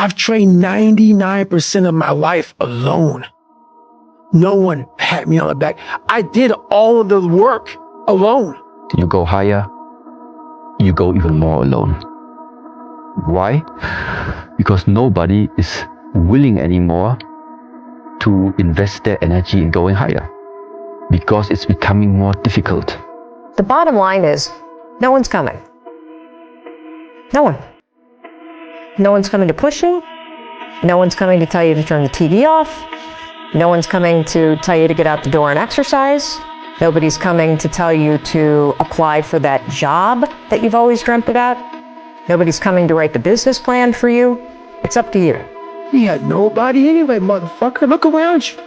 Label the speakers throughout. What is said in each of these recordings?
Speaker 1: I've trained 99% of my life alone. No one pat me on the back. I did all of the work alone.
Speaker 2: You go higher, you go even more alone. Why? Because nobody is willing anymore to invest their energy in going higher. Because it's becoming more difficult.
Speaker 3: The bottom line is, no one's coming. No one. No one's coming to push you. No one's coming to tell you to turn the TV off. No one's coming to tell you to get out the door and exercise. Nobody's coming to tell you to apply for that job that you've always dreamt about. Nobody's coming to write the business plan for you. It's up to you.
Speaker 1: You had nobody anyway, motherfucker. Look around you.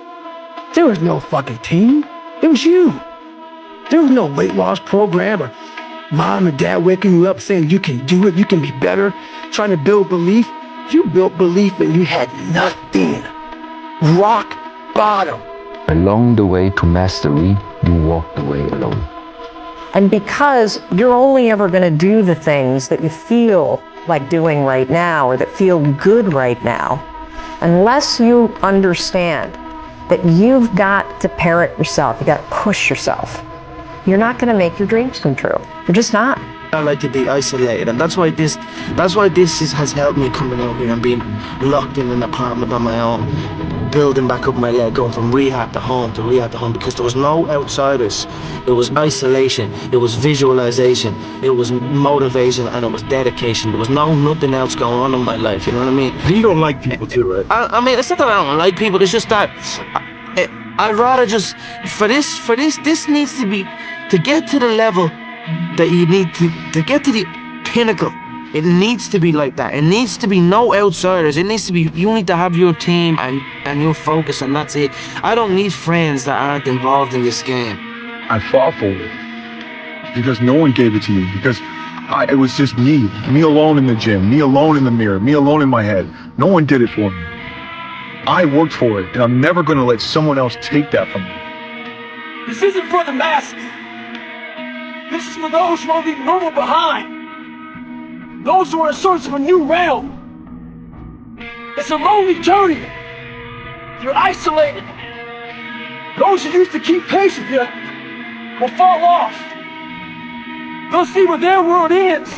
Speaker 1: There was no fucking team. It was you. There was no weight loss program or mom and dad waking you up saying you can do it, you can be better, trying to build belief. You built belief and you had nothing. Rock bottom.
Speaker 2: Along the way to mastery, you walk the way alone.
Speaker 3: And because you're only ever going to do the things that you feel like doing right now or that feel good right now, unless you understand that you've got to parent yourself, you got to push yourself, you're not going to make your dreams come true. You're just not.
Speaker 4: I like to be isolated, and that's why this has helped me coming out here and being locked in an apartment on my own, building back up my leg, going from rehab to home to rehab to home, because there was no outsiders. It was isolation, it was visualization, it was motivation, and it was dedication. There was nothing else going on in my life, you know what I mean?
Speaker 5: You don't like people too, right?
Speaker 4: I mean, it's not that I don't like people, it's just that I'd rather just, this needs to be, to get to the level that you need to get to the pinnacle, it needs to be like that. It needs to be no outsiders. It needs to be, you need to have your team and your focus, and that's it. I don't need friends that aren't involved in this game.
Speaker 5: I fought for it because no one gave it to me, because it was just me alone in the gym, me alone in the mirror, me alone in my head. No one did it for me. I worked for it, and I'm never going to let someone else take that from me.
Speaker 1: This isn't for the masses. This is for those who want to leave normal behind. Those who are in search of a new realm. It's a lonely journey. You're isolated. Those who used to keep pace with you will fall off. They'll see where their world ends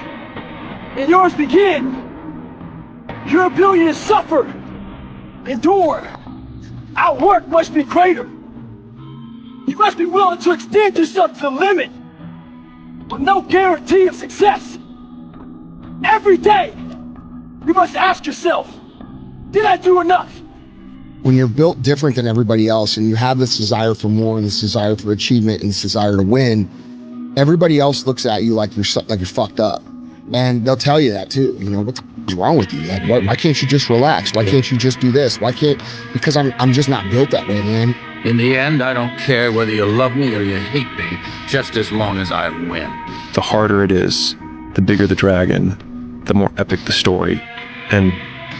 Speaker 1: and yours begins. Your ability to suffer, endure, outwork must be greater. You must be willing to extend yourself to the limit, with no guarantee of success. Every day, you must ask yourself, did I do enough?
Speaker 6: When you're built different than everybody else and you have this desire for more and this desire for achievement and this desire to win, everybody else looks at you like you're fucked up. And they'll tell you that too. You know, what's wrong with you? Like, why can't you just relax? Why can't you just do this? Because I'm just not built that way, man.
Speaker 7: In the end, I don't care whether you love me or you hate me, just as long as I win.
Speaker 8: The harder it is, the bigger the dragon, the more epic the story, and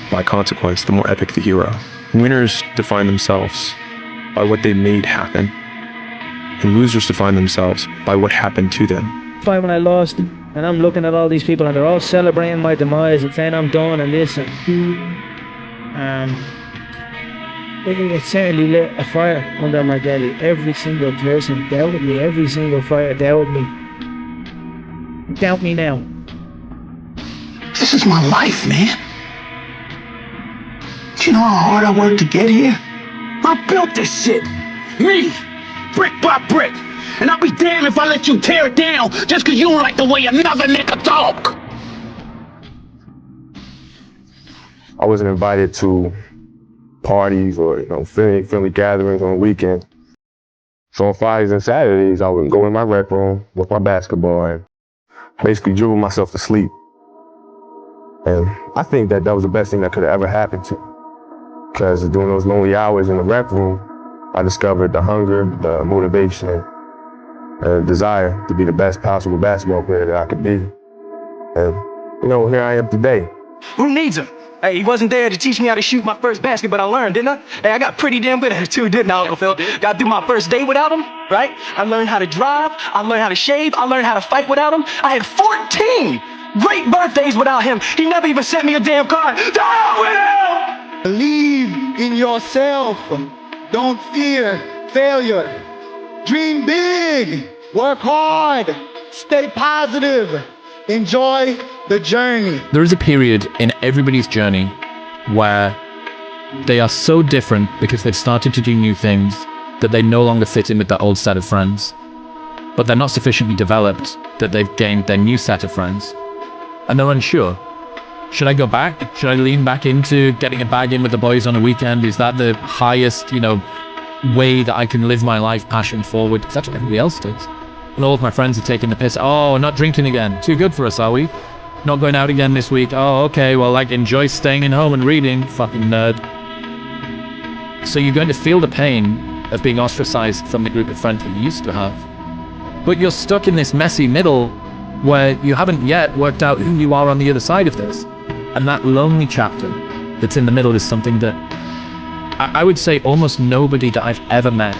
Speaker 8: by consequence, the more epic the hero. Winners define themselves by what they made happen, and losers define themselves by what happened to them.
Speaker 9: Fight when I lost, and I'm looking at all these people and they're all celebrating my demise and saying I'm done and this and it certainly lit a fire under my belly. Every single person doubted me, every single fire doubted me. Doubt me now.
Speaker 1: This is my life, man. Do you know how hard I worked to get here? I built this shit. Me. Brick by brick. And I'll be damned if I let you tear it down just because you don't like the way another nigga talk.
Speaker 5: I wasn't invited to parties or family gatherings on the weekend. So on Fridays and Saturdays, I would go in my rec room with my basketball and basically dribble myself to sleep. And I think that was the best thing that could have ever happened to me. Because during those lonely hours in the rec room, I discovered the hunger, the motivation, and the desire to be the best possible basketball player that I could be. And, here I am today.
Speaker 1: Who needs him? Hey, he wasn't there to teach me how to shoot my first basket, but I learned, didn't I? Hey, I got pretty damn good at it too, didn't I, Uncle Phil? Got through my first day without him, right? I learned how to drive, I learned how to shave, I learned how to fight without him. I had 14 great birthdays without him. He never even sent me a damn card. The hell with him!
Speaker 10: Believe in yourself. Don't fear failure. Dream big. Work hard. Stay positive. Enjoy the journey.
Speaker 11: There is a period in everybody's journey where they are so different because they've started to do new things that they no longer fit in with their old set of friends. But they're not sufficiently developed that they've gained their new set of friends. And they're unsure. Should I go back? Should I lean back into getting a bag in with the boys on a weekend? Is that the highest, way that I can live my life passion forward? Because that's what everybody else does. And all of my friends are taking the piss. Oh, not drinking again. Too good for us, are we? Not going out again this week. Oh, okay, well, enjoy staying in home and reading. Fucking nerd. So you're going to feel the pain of being ostracized from the group of friends that you used to have. But you're stuck in this messy middle where you haven't yet worked out who you are on the other side of this. And that lonely chapter that's in the middle is something that I would say almost nobody that I've ever met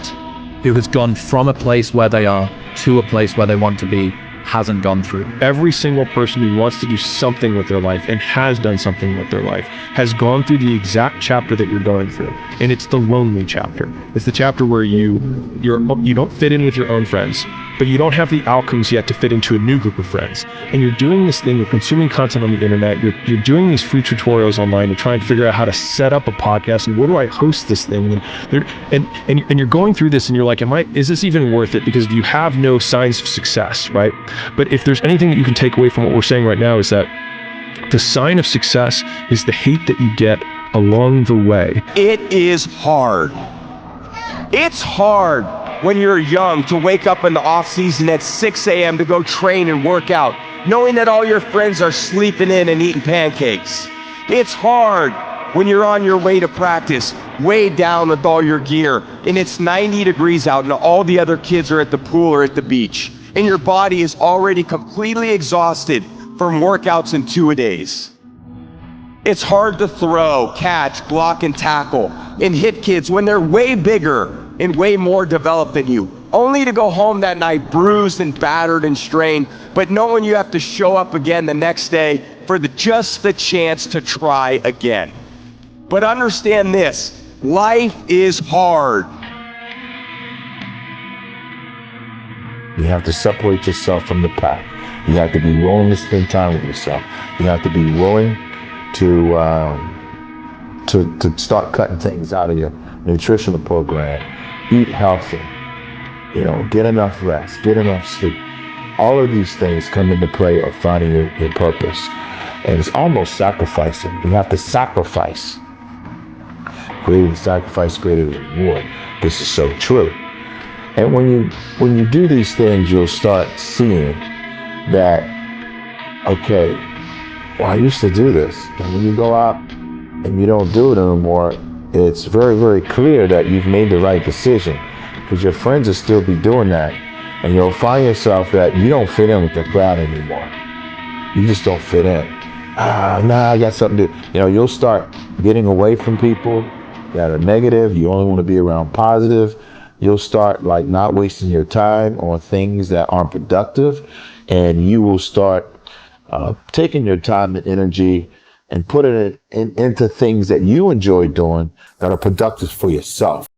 Speaker 11: who has gone from a place where they are to a place where they want to be hasn't gone through.
Speaker 8: Every single person who wants to do something with their life and has done something with their life has gone through the exact chapter that you're going through. And it's the lonely chapter. It's the chapter where you don't fit in with your own friends, but you don't have the outcomes yet to fit into a new group of friends. And you're doing this thing, you're consuming content on the internet, you're doing these free tutorials online to try and figure out how to set up a podcast and where do I host this thing? And you're going through this and you're like, is this even worth it? Because you have no signs of success, right? But if there's anything that you can take away from what we're saying right now is that the sign of success is the hate that you get along the way.
Speaker 12: It is hard. It's hard when you're young to wake up in the off season at 6 a.m. to go train and work out, knowing that all your friends are sleeping in and eating pancakes. It's hard when you're on your way to practice, weighed down with all your gear, and it's 90 degrees out and all the other kids are at the pool or at the beach, and your body is already completely exhausted from workouts in 2-a-days. It's hard to throw, catch, block, and tackle, and hit kids when they're way bigger and way more developed than you, only to go home that night bruised and battered and strained, but knowing you have to show up again the next day for just the chance to try again. But understand this, life is hard.
Speaker 13: You have to separate yourself from the pack. You have to be willing to spend time with yourself. You have to be willing to start cutting things out of your nutritional program. Eat healthy. Get enough rest. Get enough sleep. All of these things come into play of finding your purpose. And it's almost sacrificing. You have to sacrifice. Greater the sacrifice, greater the reward. This is so true. And when you do these things, you'll start seeing that, okay, well, I used to do this. And when you go out and you don't do it anymore, it's very, very clear that you've made the right decision, because your friends will still be doing that. And you'll find yourself that you don't fit in with the crowd anymore. You just don't fit in. I got something to, you'll start getting away from people that are negative. You only want to be around positive. You'll start not wasting your time on things that aren't productive, and you will start taking your time and energy and putting it into things that you enjoy doing that are productive for yourself.